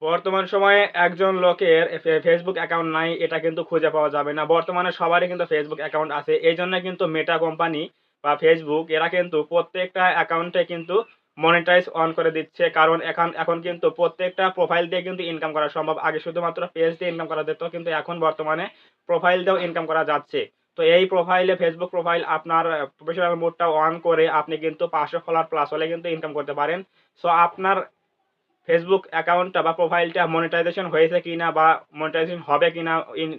বর্তমান সময়ে একজন লোকের ফেসবুক অ্যাকাউন্ট নাই এটা কিন্তু খুঁজে পাওয়া যাবে না। বর্তমানে সবারই কিন্তু ফেসবুক অ্যাকাউন্ট আছে। এইজন্য কিন্তু মেটা কোম্পানি বা ফেসবুক এরা কিন্তু প্রত্যেকটা অ্যাকাউন্টে কিন্তু মনিটাইজ অন করে দিচ্ছে। কারণ এখন কিন্তু প্রত্যেকটা প্রোফাইল দিয়ে কিন্তু ইনকাম করা সম্ভব। আগে শুধুমাত্র পেজ দিয়ে ইনকাম করা যেত। কিন্তু এখন বর্তমানে প্রোফাইল দিয়েও ইনকাম করা যাচ্ছে। তো এই প্রোফাইলে ফেসবুক প্রোফাইল আপনার প্রফেশনাল মোডটা অন করে আপনি কিন্তু ৫০০ ফলোয়ার প্লাস হলে কিন্তু ইনকাম করতে পারেন। সো আপনার ফেসবুক অ্যাকাউন্টটা বা প্রোফাইলটা মনিটাইজেশন হয়েছে কিনা বা মনিটাইজেশন হবে কিনা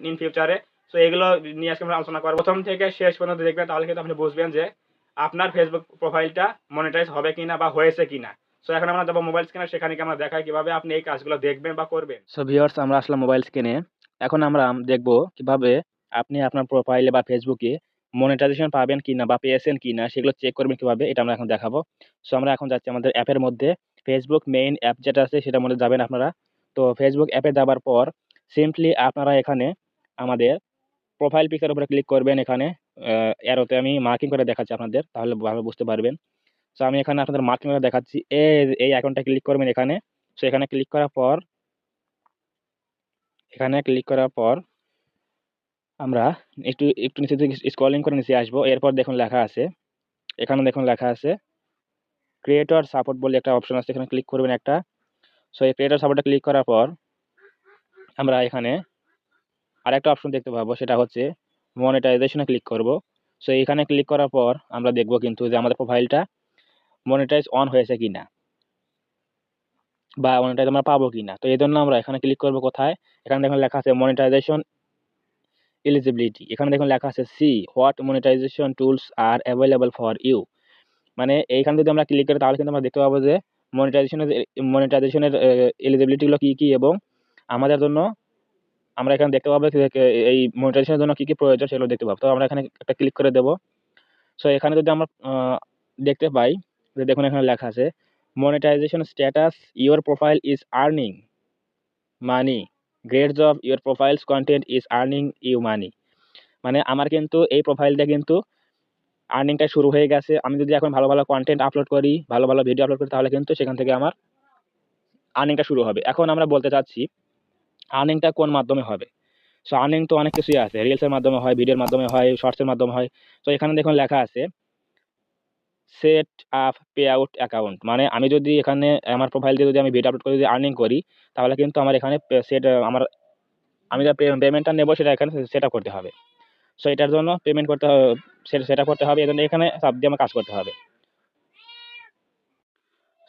ইন ফিউচারে। সো এগুলো নিয়ে আজকে আমরা আলোচনা করব। প্রথম থেকে শেষ পর্যন্ত দেখবেন তাহলে কিন্তু আপনি বুঝবেন যে আপনার ফেসবুক প্রোফাইলটা মনিটাইজ হবে কিনা বা হয়েছে কিনা। সো এখন আমরা যাবো মোবাইল স্ক্রিনে, সেখানে কি আমরা দেখাই কিভাবে আপনি এই কাজগুলো দেখবেন বা করবেন। সো ভিউয়ার্স, আমরা আসলাম মোবাইল স্ক্রিনে। এখন আমরা দেখব কিভাবে আপনি আপনার প্রোফাইলে বা ফেসবুকে মনিটাইজেশন পাবেন কিনা বা পেয়েছেন কিনা সেগুলো চেক করবেন কিভাবে, এটা আমরা এখন দেখাবো। সো আমরা এখন যাচ্ছি আমাদের অ্যাপের মধ্যে। ফেসবুক মেইন অ্যাপ যেটা আছে সেটার মধ্যে যাবেন আপনারা। তো ফেসবুক অ্যাপে যাবার পর সিম্পলি আপনারা এখানে আমাদের প্রোফাইল পিকচার উপরে ক্লিক করবেন। এখানে অ্যারোতে আমি মার্কিং করে দেখাচ্ছি আপনাদের, তাহলে ভালো বুঝতে পারবেন। সো আমি এখানে আপনাদের মার্কিং করে দেখাচ্ছি। এই আইকনটা ক্লিক করবেন এখানে। সো এখানে ক্লিক করার পর আমরা একটু একটু নিচে দিকে স্ক্রলিং করে নিচে আসবো। এরপর দেখুন লেখা আছে, এখানে দেখুন লেখা আছে ক্রিয়েটর সাপোর্ট বলে একটা অপশন আছে, এখানে ক্লিক করবেন একটা। সো এই ক্রিয়েটর সাপোর্টে ক্লিক করার পর আমরা এখানে আরেকটা অপশন দেখতে পাবো, সেটা হচ্ছে মনিটাইজেশনে ক্লিক করব। সো এখানে ক্লিক করার পর আমরা দেখব কিন্তু যে আমাদের প্রোফাইলটা মনিটাইজ অন হয়েছে কিনা বা মনিটাইজ আমরা পাবো কিনা। তো এই জন্য আমরা এখানে ক্লিক করব কোথায়, এখানে দেখুন লেখা আছে মনিটাইজেশন এলিজিবিলিটি। এখানে দেখুন লেখা আছে see what monetisation tools are available for you. মানে এইখানে যদি আমরা ক্লিক করি তাহলে কিন্তু আমরা দেখতে পাবো যে মনিটাইজেশনের এলিজিবিলিটি গুলো কি কি, এবং আমাদের জন্য আমরা এখানে দেখতে পাবো যে এই মনিটাইজেশনের জন্য কি কি প্রয়োজন সেগুলো দেখতে পাবো। তো আমরা এখানে একটা ক্লিক করে দেব। সো এখানে যদি আমরা দেখতে পাই যে দেখুন এখানে লেখা আছে monetisation status your profile is earning money, great job your profile's content is earning you money. মানে আমার কিন্তু এই প্রোফাইলটা কিন্তু আর্নিংটা শুরু হয়ে গেছে। আমি যদি এখন ভালো ভালো কন্টেন্ট আপলোড করি, ভালো ভালো ভিডিও আপলোড করি, তাহলে কিন্তু সেখান থেকে আমার আর্নিংটা শুরু হবে। এখন আমরা বলতে চাচ্ছি আর্নিংটা কোন মাধ্যমে হবে। সো আর্নিং তো অনেক কিছুই আছে, রিলসের মাধ্যমে হয়, ভিডিওর মাধ্যমে হয়, শর্টসের মাধ্যমে হয়। তো এখানে দেখুন লেখা আছে set up pay out account. মানে আমি যদি এখানে আমার প্রোফাইল দিয়ে যদি আমি ভিডিও আপলোড করে যদি আর্নিং করি, তাহলে কিন্তু আমার এখানে আমি যা পেমেন্টটা নেবো সেটা এখানে সেট আপ করতে হবে। সো এটার জন্য পেমেন্ট করতে হবে, সেট আপ করতে হবে, এই জন্য এখানে চাপ দিয়ে আমার কাজ করতে হবে।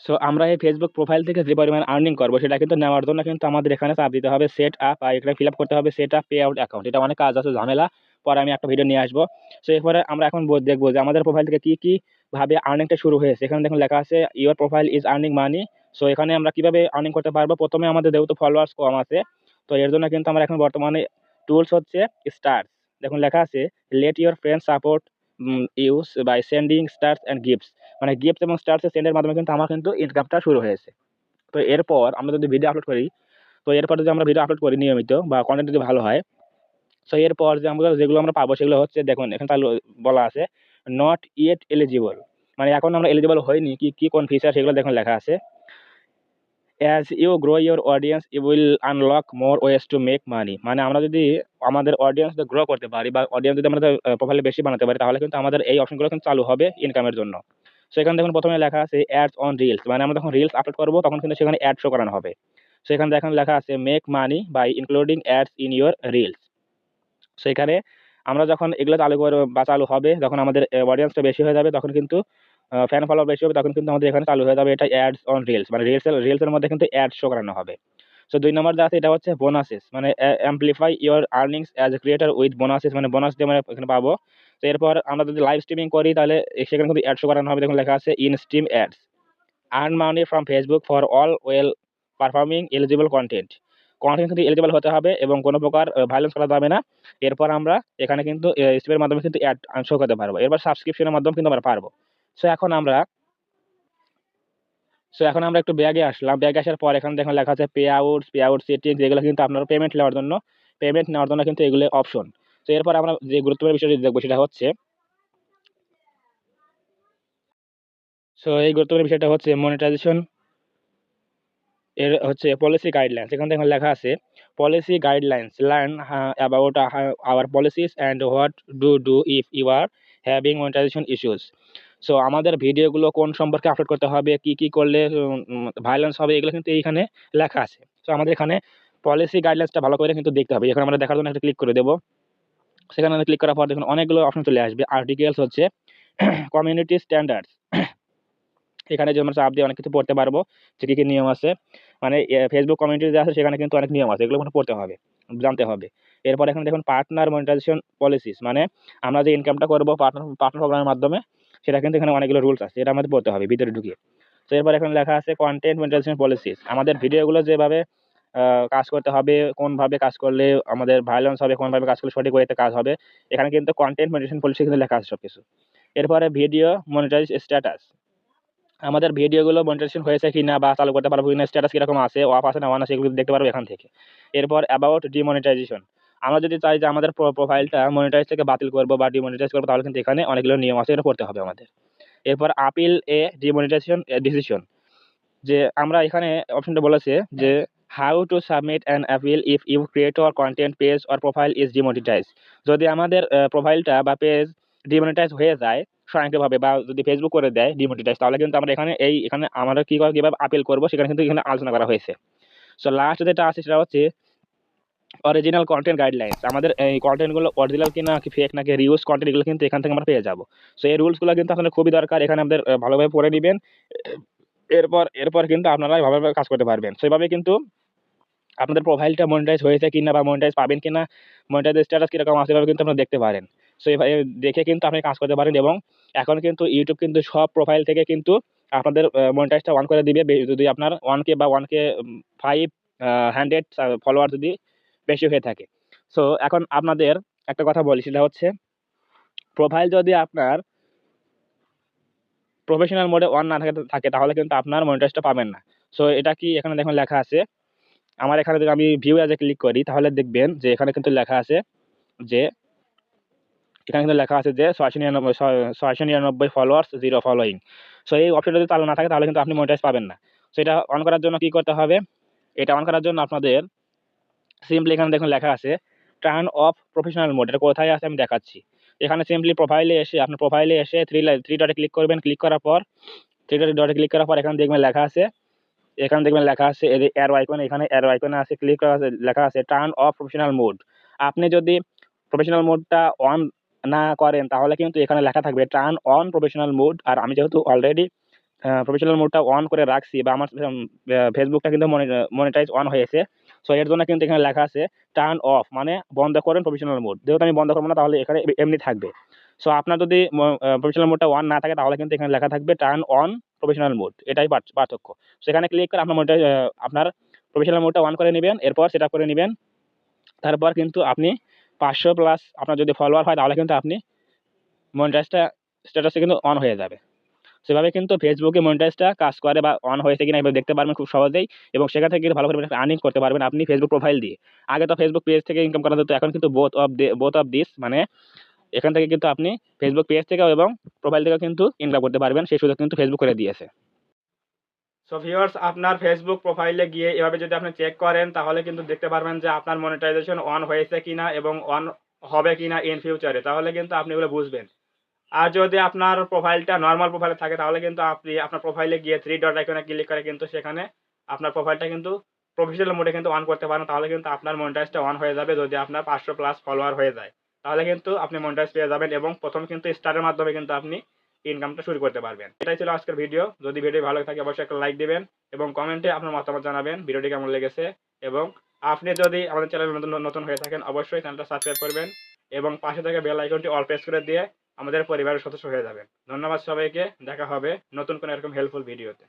সো আমরা এই ফেসবুক প্রোফাইল থেকে যে পরিমাণ আর্নিং করবো সেটা কিন্তু নেওয়ার জন্য কিন্তু আমাদের এখানে চাপ দিতে হবে সেট আপ, আর এখানে ফিল আপ করতে হবে set up pay out account. এটা অনেক কাজ আছে, ঝামেলা, পরে আমি একটা ভিডিও নিয়ে আসবো। সো এরপরে আমরা এখন দেখবো যে আমাদের প্রোফাইল থেকে কি কি ভাবে আর্নিংটা শুরু হয়েছে। এখানে দেখুন লেখা আছে your profile is earning money. So এখানে আমরা কিভাবে আর্নিং করতে পারবো, প্রথমে আমাদের যেহেতু ফলোয়ার্স কম আছে, তো এর জন্য কিন্তু আমরা এখন বর্তমানে টুলস হচ্ছে স্টার্স। দেখুন লেখা আছে let your friend support use by sending stars and gifts. মানে গিফট এবং স্টারসে সেন্ডের মাধ্যমে কিন্তু আমার কিন্তু ইনকামটা শুরু হয়েছে। তো এরপর আমরা যদি ভিডিও আপলোড করি, তো এরপর যদি আমরা ভিডিও আপলোড করি নিয়মিত বা কন্টেন্ট যদি ভালো হয়, সো এরপর যে আমরা যেগুলো আমরা পাবো সেগুলো হচ্ছে দেখুন এখানে চালু বলা আছে নট ইয়েট এলিজিবল। মানে এখন আমরা এলিজিবল হয়নি, কি কি কোন ফিচার সেগুলো দেখুন লেখা আছে as you grow your audience you will unlock more ways to make money. মানে আমরা যদি আমাদের অডিয়েন্স গ্রো করতে পারি বা অডিয়েন্স যদি আমাদের প্রোফাইলে বেশি বানাতে পারি, তাহলে কিন্তু আমাদের এই অপশনগুলো কিন্তু চালু হবে ইনকামের জন্য। সেখানে দেখুন প্রথমে লেখা আছে অ্যাডস অন রিলস। মানে আমরা যখন রিলস আপলোড করবো তখন কিন্তু সেখানে অ্যাড শো করানো হবে। সেখানে দেখুন লেখা আছে make money by including ads in your reels. সেখানে আমরা যখন এগুলো চালু করব বা চালু হবে, যখন আমাদের অডিয়েন্সটা বেশি হয়ে যাবে, তখন কিন্তু ফ্যান ফলোয়ার বেশি হবে, তখন কিন্তু আমাদের এখানে চালু হয়ে যাবে এটা অ্যাডস অন রিলস। মানে রিলসের মধ্যে কিন্তু অ্যাড শো করানো হবে। সো ২ নম্বর যা আছে এটা হচ্ছে বোনাসেস। মানে amplify your earnings as a creator with bonuses. মানে বোনাস দিয়ে আমরা এখানে পাবো। তো এরপর আমরা যদি লাইভ স্ট্রিমিং করি তাহলে সেখানে কিন্তু অ্যাড শো করানো হবে। দেখুন লেখা আছে in stream ads earn money from Facebook for all well performing eligible content. Content কিন্তু এলিজিবল হতে হবে এবং কোনো প্রকার ভায়োলেন্স করা যাবে না। এরপর আমরা এখানে কিন্তু স্ট্রিমের মাধ্যমে কিন্তু অ্যাড শো করতে পারবো। এরপর সাবস্ক্রিপশনের মাধ্যমে কিন্তু আমরা পারবো। সো এখন আমরা একটু ব্যাগে আসলাম। ব্যাগে আসার পর এখানে দেখুন লেখা আছে পে আউট সেটিংস। এগুলো কিন্তু আপনারা পেমেন্ট নেওয়ার জন্য কিন্তু এগুলো অপশন। তো এরপর আমরা যে গুরুত্বপূর্ণ বিষয়টি দেখবো সেটা হচ্ছে এই গুরুত্বপূর্ণ বিষয়টা হচ্ছে মনিটাইজেশন এর হচ্ছে পলিসি গাইডলাইন্স, এখানে দেখুন লেখা আছে policy guidelines, learn about our policies and what do if you are having monetisation issues. So আমাদের ভিডিওগুলো কোন সম্পর্কে আপলোড করতে হবে, কি করলে ভায়োলেন্স হবে, এগুলো কিন্তু এইখানে লেখা আছে। সো আমাদের এখানে পলিসি গাইডলাইন্সটা ভালো করে কিন্তু দেখতে হবে। এখন আমরা দেখার জন্য একটা ক্লিক করে দেবো। সেখানে ক্লিক করার পর দেখুন অনেকগুলো অপশন চলে আসবে। আর্টিকেলস হচ্ছে কমিউনিটি স্ট্যান্ডার্ডস, এখানে যে আমরা চাপ দিয়ে অনেক কিছু পড়তে পারবো যে কী কী নিয়ম আছে। মানে ফেসবুক কমিউনিটি যে আছে সেখানে কিন্তু অনেক নিয়ম আছে, এগুলো মানে পড়তে হবে, জানতে হবে। এরপর এখানে দেখুন পার্টনার মনিটাইজেশন পলিসিস, মানে আমরা যে ইনকামটা করবো পার্টনার পার্টনার প্রোগ্রামের মাধ্যমে, সেটা কিন্তু এখানে অনেকগুলো রুলস আছে, এটা আমাদের পড়তে হবে ভিতরে ঢুকিয়ে। তো এরপর এখানে লেখা আছে কন্টেন্ট মনিটাইজেশন পলিসিস, আমাদের ভিডিওগুলো যেভাবে কাজ করতে হবে, কোনভাবে কাজ করলে আমাদের ভায়োলেন্স হবে, কোনভাবে কাজ করলে সঠিক ওয়েতে কাজ হবে, এখানে কিন্তু কন্টেন্ট মনিটাইজেশন পলিসি কিন্তু লেখা আছে সবকিছু। এরপরে ভিডিও মনিটাইজ স্ট্যাটাস, আমাদের ভিডিওগুলো মনিটাইজেশন হয়েছে কিনা বা চালু করতে পারবো কিনা, স্ট্যাটাস কিরকম আছে, অফ আছে না অন আছে, এগুলো দেখতে পারবো এখান থেকে। এরপর অ্যাবাউট ডিমনিটাইজেশন, আমরা যদি চাই যে আমাদের প্রোফাইলটা মনিটাইজ থেকে বাতিল করবো বা ডিমনিটাইজ করবো, তাহলে কিন্তু এখানে অনেকগুলো নিয়ম আছে, এটা পড়তে হবে আমাদের। এরপর আপিল এ ডিমনিটাইজেশন ডিসিশন, যে আমরা এখানে অপশনটা বলেছে যে how to submit an appeal if you creator content page or profile is demonetise, যদি আমাদের প্রোফাইলটা বা পেজ ডিমনিটাইজ হয়ে যায় স্বয়ংক্রিয়ভাবে, বা যদি ফেসবুক করে দেয় ডিমনিটাইজ, তাহলে কিন্তু আমরা এখানে আমরা কিভাবে আপিল করবো সেখানে কিন্তু এখানে আলোচনা করা হয়েছে। সো লাস্ট যেটা আছে সেটা হচ্ছে অরিজিনাল কন্টেন্ট গাইডলাইন্স, আমাদের এই কন্টেন্টগুলো অরিজিনাল কিনা কি ফেক নাকি রিউজ কন্টেন্ট, এগুলো কিন্তু এখান থেকে আমরা পেয়ে যাবো। সো এই রুলসগুলো কিন্তু আপনাদের খুবই দরকার, এখানে আমাদের ভালোভাবে পড়ে নিবেন। এরপর কিন্তু আপনারা ভালোভাবে কাজ করতে পারবেন। সো এভাবে কিন্তু আপনাদের প্রোফাইলটা মনিটাইজ হয়েছে কিনা বা মনিটাইজ পাবেন কিনা, মনিটাইজ স্ট্যাটাস কিরকম আছে, এভাবে কিন্তু আপনারা দেখতে পারেন। সো এভাবে দেখে কিন্তু আপনি কাজ করতে পারেন। এবং এখন কিন্তু ইউটিউব কিন্তু সব প্রোফাইল থেকে কিন্তু আপনাদের মনিটাইজটা অন করে দিবে, যদি আপনার 1K বা 1K 500 ফলোয়ার যদি বেশি হয়ে থাকে। সো এখন আপনাদের একটা কথা বলি, সেটা হচ্ছে প্রোফাইল যদি আপনার প্রফেশনাল মোডে অন না থাকে তাহলে কিন্তু আপনার মনিটাইজটা পাবেন না। সো এটা কি এখানে দেখুন লেখা আছে, আমার এখানে যদি আমি ভিউ অ্যাজ এ ক্লিক করি তাহলে দেখবেন যে এখানে কিন্তু লেখা আছে যে 699 ফলোয়ার্স 0 ফলোইং। সো এই অপশনটা যদি চালু না থাকে তাহলে কিন্তু আপনি মনিটাইজ পাবেন না। সো এটা অন করার জন্য কি করতে হবে, এটা অন করার জন্য আপনাদের সিম্পলি এখানে দেখুন লেখা আছে টার্ন অফ প্রফেশনাল মোড, এটা কোথায় আছে আমি দেখাচ্ছি। এখানে সিম্পলি প্রোফাইলে এসে আপনার প্রোফাইলে এসে থ্রি ডটে ক্লিক করবেন, ক্লিক করার পর এখানে দেখবেন লেখা আছে, এই যে অ্যারো আইকন, এখানে অ্যারো আইকনে আছে ক্লিক করা আছে, লেখা আছে টার্ন অফ প্রফেশনাল মোড। আপনি যদি প্রফেশনাল মোডটা অন না করেন তাহলে কিন্তু এখানে লেখা থাকবে টার্ন অন প্রফেশনাল মোড। আর আমি যেহেতু অলরেডি প্রফেশনাল মোডটা অন করে রাখছি বা আমার ফেসবুকটা কিন্তু মনিটাইজ অন হয়েছে, সো এর জন্য কিন্তু এখানে লেখা আছে টার্ন অফ, মানে বন্ধ করেন প্রফেশনাল মোড। যেহেতু আমি বন্ধ করবো না তাহলে এখানে এমনি থাকবে। সো আপনার যদি প্রফেশনাল মোডটা অন না থাকে তাহলে কিন্তু এখানে লেখা থাকবে টার্ন অন প্রফেশনাল মোড, এটাই পার্থক্য। সেখানে ক্লিক করে আপনার প্রফেশনাল মোডটা অন করে নেবেন, এরপর সেট আপ করে নেবেন। তারপর কিন্তু আপনি 500 প্লাস আপনার যদি ফলোয়ার হয় তাহলে কিন্তু আপনি মনিটাইজটা স্ট্যাটাসটা কিন্তু অন হয়ে যাবে। সেভাবে কিন্তু ফেসবুকে মনিটাইজটা কাজ করে বা অন হয়েছে কিনা এভাবে দেখতে পারবেন খুব সহজেই, এবং সেখান থেকে কিন্তু ভালো করে আর্নিং করতে পারবেন আপনি ফেসবুক প্রোফাইল দিয়ে। আগে তো ফেসবুক পেজ থেকে ইনকাম করা যেত, এখন কিন্তু বোথ অফ দিস, মানে এখান থেকে কিন্তু আপনি ফেসবুক পেজ থেকেও এবং প্রোফাইল থেকেও কিন্তু ইনকাম করতে পারবেন, সেই সুযোগ কিন্তু ফেসবুক করে দিয়েছে। সো ভিউয়ার্স, আপনার ফেসবুক প্রোফাইলে গিয়ে এভাবে যদি আপনি চেক করেন তাহলে কিন্তু দেখতে পারবেন যে আপনার মনিটাইজেশন অন হয়েছে কিনা এবং অন হবে কিনা ইন ফিউচারে, তাহলে কিন্তু আপনি এগুলো বুঝবেন। আর যদি আপনার প্রোফাইলটা নরমাল প্রোফাইলে থাকে তাহলে কিন্তু আপনি আপনার প্রোফাইলে গিয়ে থ্রি ডট আইকনে ক্লিক করে কিন্তু সেখানে আপনার প্রোফাইলটা কিন্তু প্রফেশনাল মোডে কিন্তু অন করতে পারেন, তাহলে কিন্তু আপনার মনিটাইজটা অন হয়ে যাবে। যদি আপনার 500 প্লাস ফলোয়ার হয়ে যায় তাহলে কিন্তু আপনি মনিটাইজ পেয়ে যাবেন, এবং প্রথম কিন্তু স্টারের মাধ্যমে কিন্তু আপনি ইনকামটা শুরু করতে পারবেন। এটাই ছিল আজকের ভিডিও। যদি ভিডিও ভালো থাকে অবশ্যই একটা লাইক দিবেন এবং কমেন্টে আপনার মতামত জানাবেন ভিডিওটি কেমন লেগেছে। এবং আপনি যদি আমাদের চ্যানেলে নতুন হয়ে থাকেন অবশ্যই চ্যানেলটা সাবস্ক্রাইব করবেন এবং পাশে থাকা বেল আইকনটি অল প্রেস করে দিয়ে আমাদের পরিবারের সদস্য হয়ে যাবেন। ধন্যবাদ সবাইকে, দেখা হবে নতুন কোনো এরকম হেল্পফুল ভিডিওতে।